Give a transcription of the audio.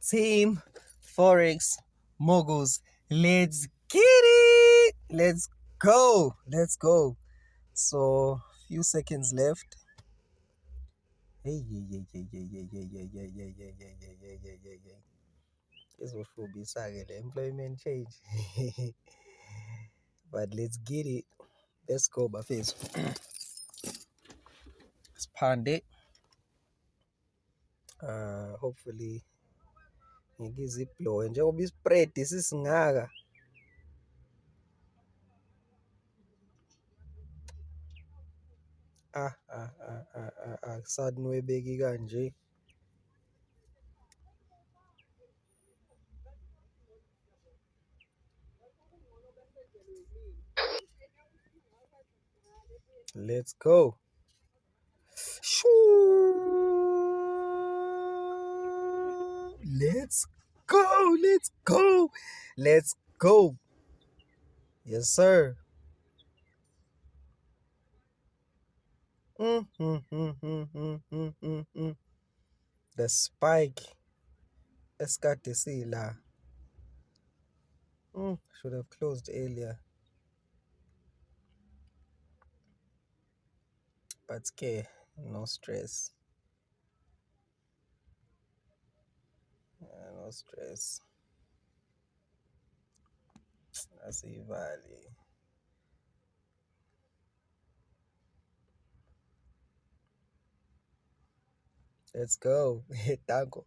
Team Forex Moguls. Let's get it. Let's go. Let's go. So, few seconds left. Hey, yeah, yeah, yeah, yeah, yeah, yeah, yeah, yeah, yeah, yeah, yeah, yeah, yeah, yeah, yeah. Izofubisa-ke le employment change. But let's get it. Let's go, bafethu. Siphande. Hopefully ngikize iblowe njengoba ispread sisingaka. Akusanwebeki kanje. Let's go. Let's go. Let's go. Let's go. Yes, sir. The spike. Esikade sila. Should have closed earlier. But okay, no stress. No stress. Asivali. Let's go. Tango.